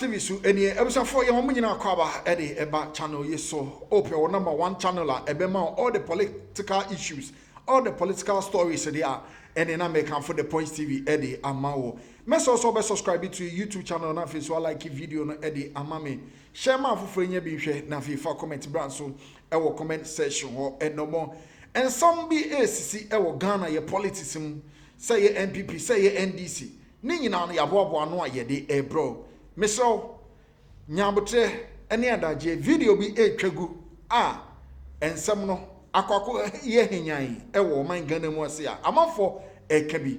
TV so any episode for your woman in our cover Eddie about channel yes so open our number one channel ebema all the political issues, all the political stories they are and then I make for the Points TV Eddie Amao. Mess also be subscribe to YouTube channel na face so like video no Eddie Amame. Share my for free be share na fi for comment brand so e wo comment section ho and no more. And some be ACC e wo Ghana ye politics say ye NPP say ye NDC. Ni nyina no yaboabo ano ayede e bro. Meso nyabotre ene adaje video bi etwagu ensem no akwako ye henyan e wo man Ghana mu ase amafo ekabi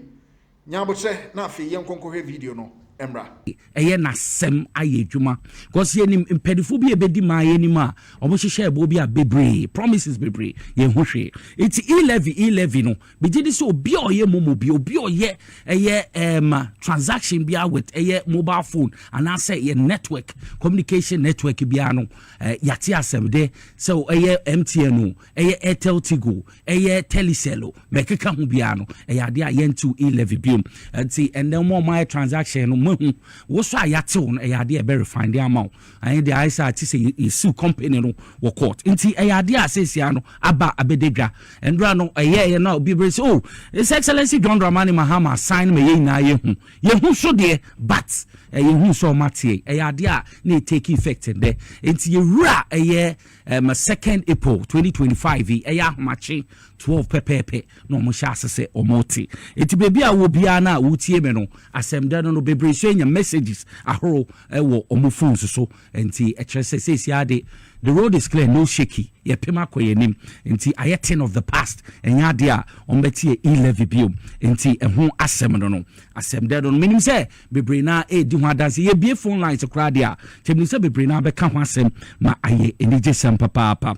nyabotre na afi ye nkonkohwe video no emra eye na sem aye dwuma because ye nim impedifo bi ebedi ma ye nim a obo hihye ebo bi a bebre promises bebre ye hwehwe it's E-Levy no begidi so obi oye momo bi obi oye eye transaction bia with eye mobile phone and I say ye network communication network bia no yati asem de so eye MTN no eye Airtel Tigo eye Telecel mekeka ho bia no eye ade a ye ntu E-Levy biom anti and then more my transaction no what's why yate on a verify the amount and the ISA say is sue company no wo court inti ayade says no aba abededwa and no a year now be oh His Excellency John Dramani Mahama sign me na ye hu so de but ye hu so matie ayade na take effect there inti ye wura a 2nd April 2025 eya machi 12 pepepe no mo sha asese omoti enti bebi a wo bia na wo tie me no asem da no bebre so nya messages ahoro wo omo phones so enti say ade the road is clear no shaky ye pema koyenim enti aye 10 of the past enya de a ombeti E-Levy biom enti eho asem no asem da no menim say bebre na di ho adanse ye bie phone lines kra de a temni say bebre na be ka ho asem ma aye enije sem papa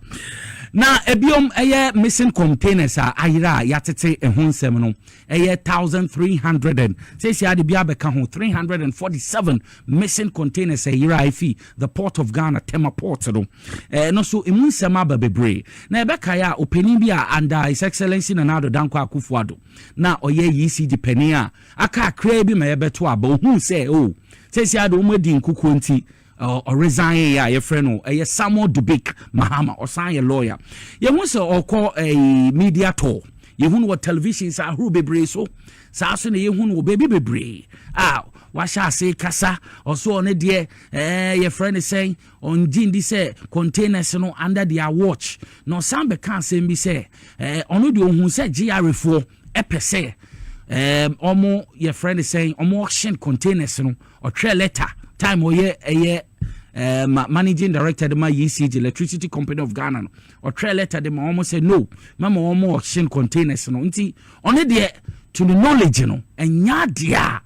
na ebiom eye missing containers ayira yatete eho nsem no eye 1300 and say ade bia be ka ho 347 missing containers ayira ifi the port of Ghana Tema port no so emu nsem aba bebre na ebeka ya openi bia under His Excellency Nana Dankwa Akufo-Addo na oye ECD penny aka kra bi ma yebeto aba ohun say say ade omadi nkuku nti or resign ya your friend a Samuel Dubik Mahama or sign a lawyer. You want to call a media tour. You want what televisions are who be so Sassy you will baby be what shall I say Casa or so on a dear your friend is saying on Jindy say containers no under their watch. No some can't say me say on who said GR4 epese almost your friend is saying almost auction containers no or trail letter time or year managing director de my ECG Electricity Company of Ghana or trail letter de almost said no mama almost auction containers no nti only there to the knowledge no and yadia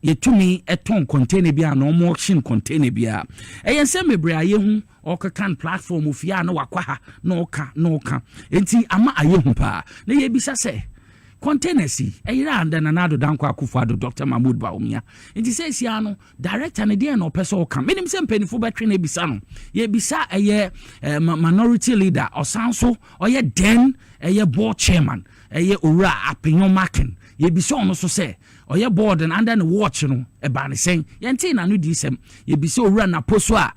ye to me a ton container bia no more auction container bia e say me bra ye hu o kan platform of ya no wakwa ha no ka nti ama aye hu pa na ye bisa say containers eyira and Nana Dankwa Akufo-Addo Dr. Mahmoud Baumia nti say sia no director ne dey no person ka menim say mpanifo betwe na bisa no ye bisa eye minority leader osanso oye den eye board chairman eye owura apenyo makin ye bisa ono so say oye board and under the watch no e ba ne sen ye nti na no di sem ye bisa owura na poso a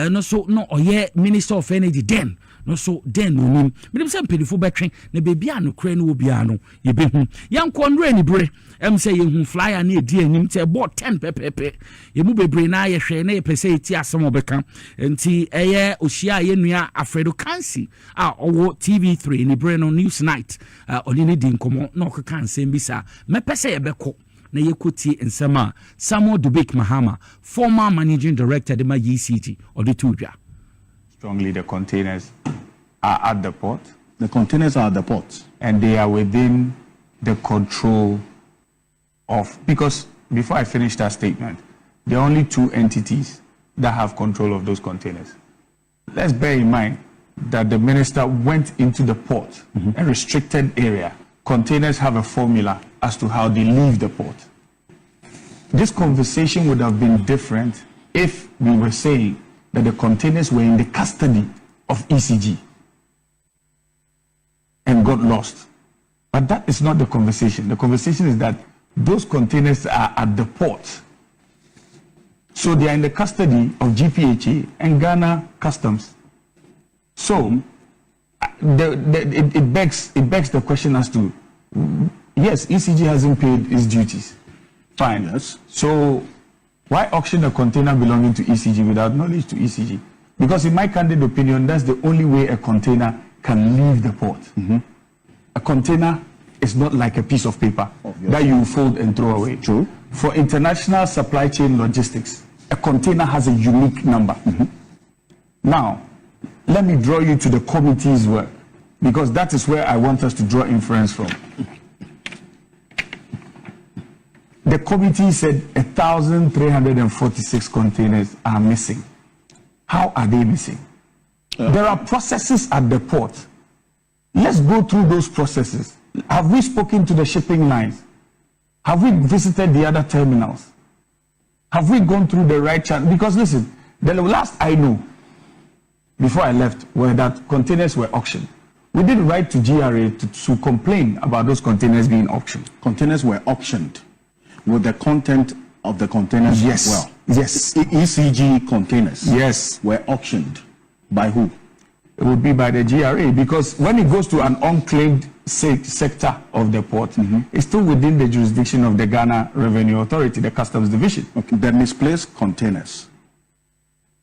no so no oye minister of energy den no so den no nim me say pedifo betwen na bebi anu kra no obi anu ye behu yanko nre ni bre say ye hu flyer na edi anim te board 10 pepepe ye mu bebre na ye hwe na ye pese eti asem obeka nti eye ohia ye nua Alfredo Kansi owo TV3 ni bre no news night oni ni di nkomo na okeka nsem bisa me pese ye beko na yekuti nsema Samuel Dubik Mahama former managing director de my ECG or the Tudja. Strongly the containers are at the port. The containers are at the port. And they are within the control of, because before I finish that statement, there are only two entities that have control of those containers. Let's bear in mind that the minister went into the port, a restricted area. Containers have a formula as to how they leave the port. This conversation would have been different if we were saying that the containers were in the custody of ECG and got lost. But that is not the conversation. The conversation is that those containers are at the port So they are in the custody of GPHA and Ghana Customs. So it begs the question as to, yes, ECG hasn't paid its duties. Fine. Yes. So why auction a container belonging to ECG without knowledge to ECG? Because in my candid opinion, that's the only way a container can leave the port. A container is not like a piece of paper that you fold and throw away. True. For international supply chain logistics, a container has a unique number. Now, let me draw you to the committee's work, because that is where I want us to draw inference from. The committee said 1,346 containers are missing. How are they missing? There are processes at the port. Let's go through those processes. Have we spoken to the shipping lines? Have we visited the other terminals? Have we gone through the right channel? Because listen, the last I know, before I left, were that containers were auctioned. We did write to GRA to complain about those containers being auctioned. Containers were auctioned with the content of the containers Yes. as well. Yes. ECG containers. Yes. Were auctioned by who? It would be by the GRA, because when it goes to an unclaimed sector of the port, it's still within the jurisdiction of the Ghana Revenue Authority, the Customs Division. Okay. The misplaced containers.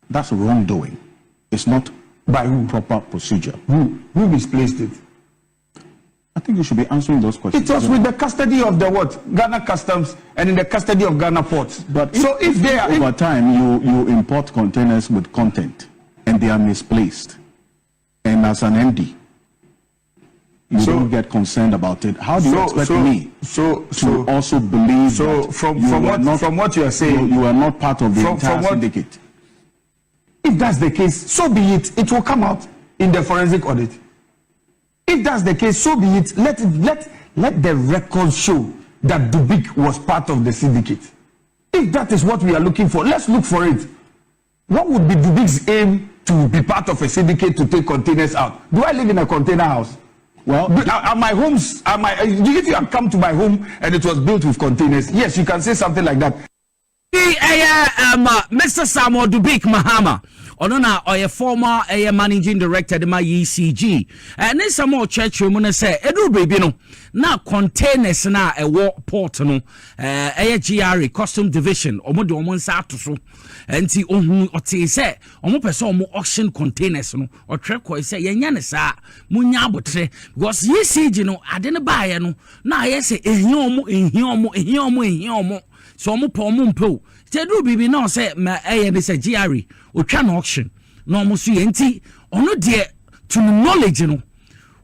That's wrongdoing. It's not By who? proper procedure. Who misplaced it? I think you should be answering those questions. It was with the custody of the what? Ghana Customs and in the custody of Ghana ports. But so if they are over time you import containers with content and they are misplaced, and as an MD you don't get concerned about it, how do you expect me to also believe that from what you are saying, you are not part of the entire syndicate? If that's the case, so be it. It will come out in the forensic audit. If that's the case, so be it. Let the records show that Dubik was part of the syndicate. If that is what we are looking for, let's look for it. What would be Dubik's aim to be part of a syndicate to take containers out? Do I live in a container house? Well, are my homes, if you have come to my home and it was built with containers, yes, you can say something like that. Mr. Samuel Dubik Mahama. Onona or former managing director de my ECG. And then some more church room say edu baby no na containers na a war port no GRA custom division omo de omo nsa atoso enti ohun ote say omo pese omo auction containers no o treko say yenya ne sa munya abotre because ECG no ade ne baaye no na aye say ehia omo so omo po omo mpo tedu bibi na say ne say GRA otwa no auction no mo so yenti ono de to knowledge no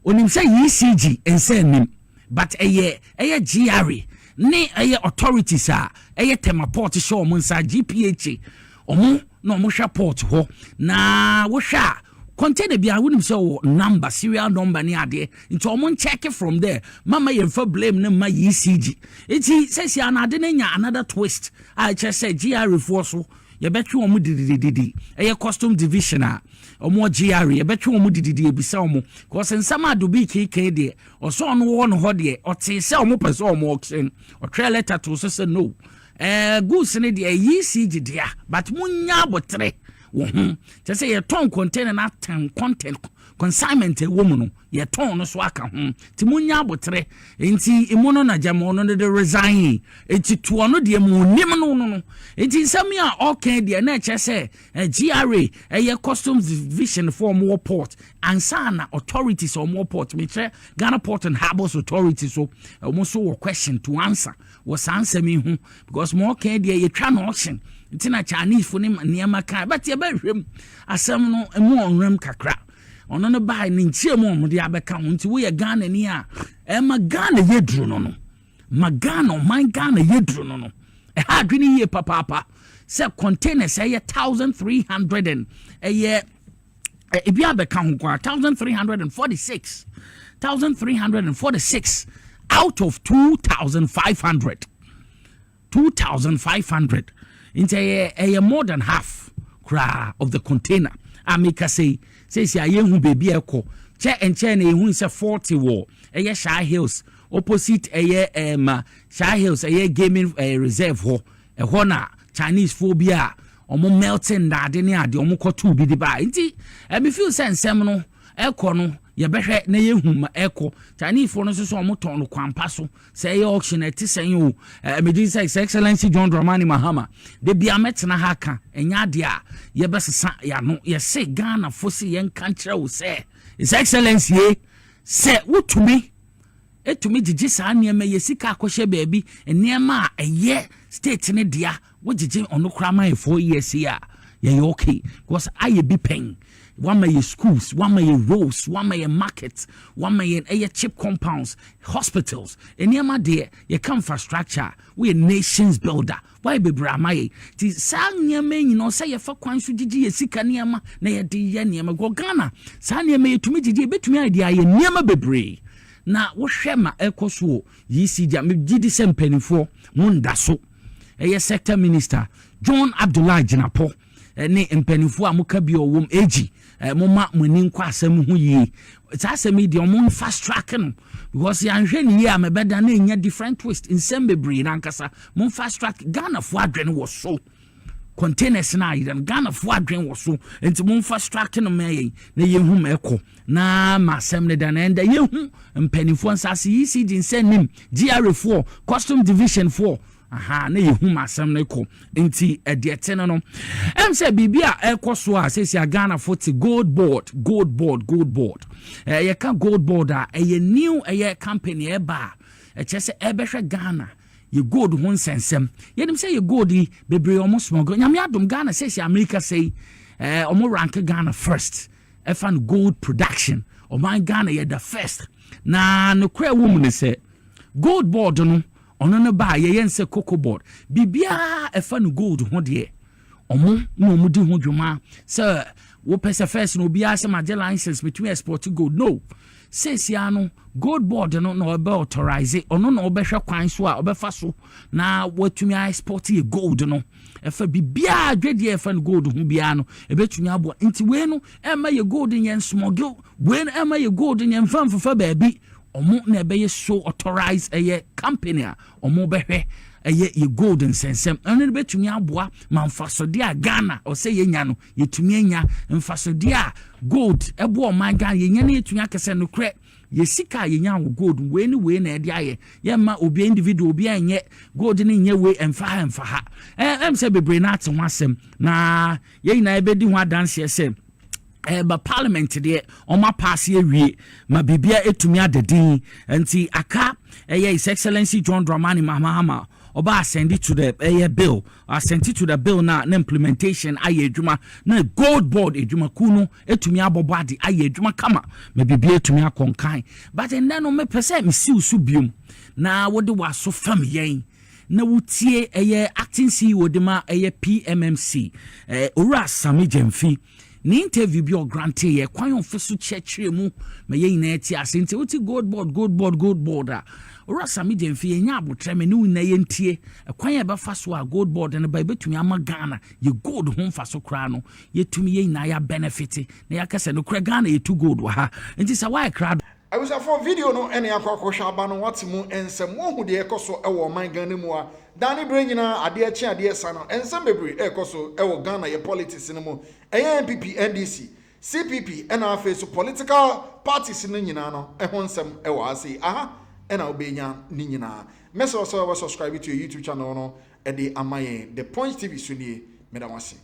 onim say ECG ense nim but eye GRA ne eye authorities eye tema port show mo nsa GPHA omo no mo hwa port ho na wo hwa container bia wonim say number serial number ni ade nti omo check from there mama ye fa blame ne ma ECG enti say anade na nya another twist I just say GRA for so ye betwe omo didididi eye custom division omo GRA ye betwe omo dididi ebisa omo cause nsama adobi keke de oso no wo no ho de ote se omo pese omo auction o try letter to say no goods ne de ECG dia but munya abotre wo just say ye ton container na tan content consignment e wo mu no ye ton no so aka ho ti munya abotre enti imono na jamo no de resign enti to no de mu nim no enti nsami a okay de na che say GRA ye customs division for more port ansa na authorities or more port me che Ghana Port and Harbours Authority so almost so question to answer was answer me hu because more okay de ye twa no auction enti na Chinese for niam kan but ye ba hwem asem no emu onwem kakra ono no bai ni ntie mo mo de abeka ho nti wo ye Ghana ni a ma Ghana yedru no ma Ghana man Ghana yedru no ha adwini ye papa se container say 1300 and ye ebi abeka ho kwa 1346 out of 2500 into more than half of the container amika say ayehu baby eko che enche na ehun se 40 wo Shire Hills opposite Shire Hills gaming reserve ho na Chinese phobia omo melting dade ne ade omo koto bi di ba nti me feel sense no ekọ no ye behwe na ye huma ekọ Chinese for no so omo ton no kwampa so say auction etisan o me di say His Excellency John Dramani Mahama de bia metena ha ka enya ade a ye besesa ya no ye say Ghana for say ye nkankyere wo say His Excellency say wotumi etumi gigi saa niema ye sika akohye baabi niema a eye state ne dia wo gigi ono krama e 4 years ya ye okay because I be paying one may schools, one may roads, one may markets, one may cheap compounds, hospitals. And yama there, you come infrastructure. We a nations builder. Why be bramaye? Ti sang yama, say you for kwan sujiji, sika niyama, na ya di ya niyama go Ghana. Sang yama to me jiji, bet me idea ye niyama bebre. Na wo shema ekoso yi si dia me gidi sem penifo munda so. Sector Minister John Abdullah Jinapo. Ne mpanifo amuka bi owom eji moma mani nkwa asem hu yi it's asem di omon fast track no because ya nhwe ni ye amebeda na enya different twist in sembebri na nkasa mon fast track Ghana fo adwene wo so containers na idan Ghana fo adwene wo so enti mon fast track no me na ye hu meko na masem ne dan enda ye hu mpanifo nsase yi si di nsenim GR4 custom division 4 aha na yehu masam na ko enti edietene no say bibia ekoso a sesi Ghana 40 gold board ye ka gold board a ye new company e ba chese ebehwe Ghana ye gold ho nsensem ye dim say ye gold bebre omo smuggle nyame adom Ghana sesi America say omo rank Ghana first fan gold production o my Ghana ye the first na no kwa woman say gold board no ono no ba ye yense cocoa board bibia efa no gold ho de omo na omo di ho dwuma sir wo pese first no bia se maje license between export gold no says ya no gold board no na obe authorize ono na obehwe kwan so a obefa so na watumi export ye gold no efa bibia adwede efa no gold ho bia no ebetumi abo nti we no ema ye gold yen smuggle we no ema ye gold yen famfafa baabi omo na ebe so authorize company a omo behwe ye golden sensem ene betumi aboa manfasode a Ghana o say yenya no yetumi enya mfasode a gold ebo o man Ghana yenya na yetumi akese no kre ye sika yenya wo gold we na ede aye ye ma obi individual obi anye gold ni nye we emfa ha em say bebre na ate wasem na ye na ebe di ho adanse esem ba parliament de oma pass ewie ma bibia etumi adedin nti aka His Excellency John Dramani Mahama oba send it to the bill sent it to the bill na implementation aye adwuma na gold board adwuma kuno etumi abobade aye adwuma kama ma bibia etumi akonkan but then no me pese me siw so biom na wode waso fam yen na wutie acting CEO de ma PMMC ora Sami Jemfi ni interview bi o grante ye kwan ofesu chechire mu me ye ina eti asente uti gold board a ora Sami Jemfi ye nya abotre me ni na ye ntie kwan ye be fa so a gold board na ba betumi ama Ghana ye gold ho fa so kra no ye tumi ye ina ya benefit na ya kase no kra Ghana ye tu gold wa ha nti sa why kra I was for video no ene akwakwosha aba no watimu ensem wo hu de ekoso ewo man Ghana mu a dani brenyina ade achi ade sa no ensem bebre ekoso ewo Ghana ye politics no mu NPP NDC CPP ena afa so political parties no nyina no eho nsem ewo ase aha ena obenya ni nyina message so subscribe to your YouTube channel no e de amaye the Point TV so nie medawase